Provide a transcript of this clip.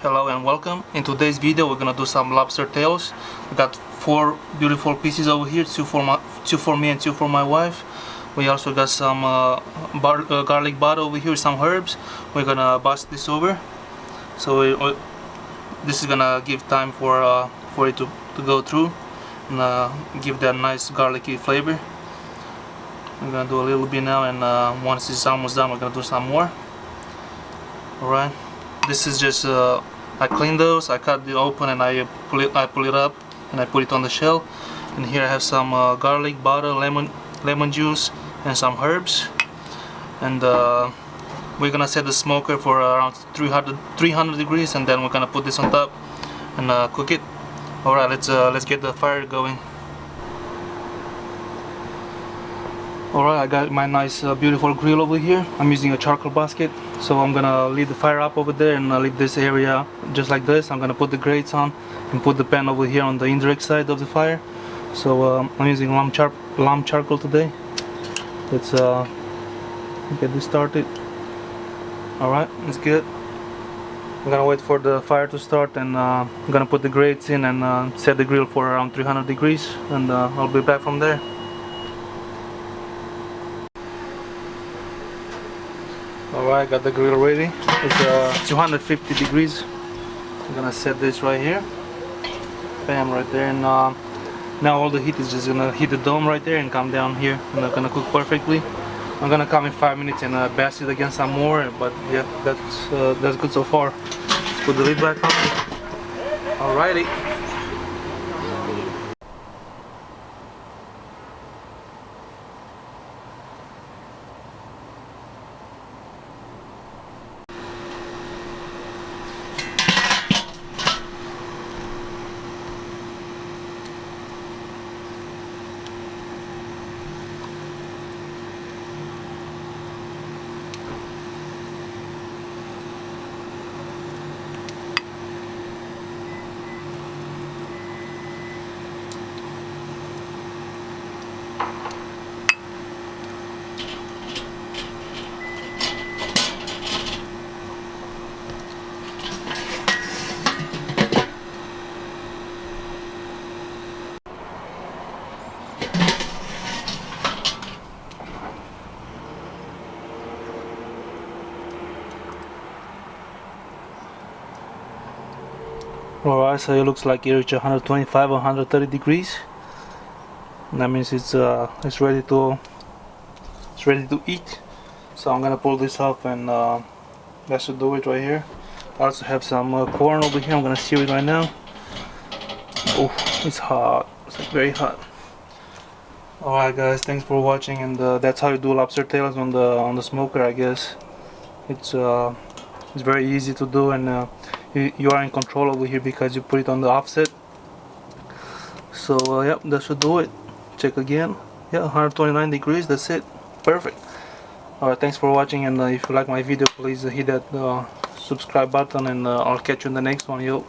Hello and welcome. In today's video we're gonna do some lobster tails. We got 4 beautiful pieces over here, two for me and 2 for my wife. We also got some garlic butter over here, some herbs. We're gonna bust this over. So this is gonna give time for it to go through and give that nice garlicky flavor. We're gonna do a little bit now, and once it's almost done we're gonna do some more. Alright, this is just I cleaned those, I cut it open, and I pull it up and I put it on the shell. And here I have some garlic, butter, lemon juice, and some herbs. And we're gonna set the smoker for around 300 degrees, and then we're gonna put this on top and cook it. Alright, let's get the fire going. Alright, I got my nice beautiful grill over here. I'm using a charcoal basket, so I'm gonna leave the fire up over there and leave this area just like this. I'm gonna put the grates on and put the pan over here on the indirect side of the fire. So I'm using lamb charcoal today. Let's get this started. Alright, it's good. I'm gonna wait for the fire to start, and I'm gonna put the grates in and set the grill for around 300 degrees, and I'll be back from there. Alright, got the grill ready. It's 250 degrees. I'm gonna set this right here. Bam, right there. And now all the heat is just gonna hit the dome right there and come down here, and it's gonna cook perfectly. I'm gonna come in 5 minutes and bash it again some more. But yeah, that's good so far. Let's put the lid back on. Alrighty. Alright, so it looks like it reached 125 or 130 degrees. That means it's ready to eat. So I'm gonna pull this off, and that should do it right here. I also have some corn over here. I'm gonna sear it right now. Oh, it's hot. It's like very hot. Alright guys, thanks for watching, and that's how you do lobster tails on the smoker, I guess. It's very easy to do, and you are in control over here because you put it on the offset. So yep, that should do it. Check again. Yeah, 129 degrees. That's it. Perfect. Alright, thanks for watching, and if you like my video, please hit that subscribe button, and I'll catch you in the next one. Yo.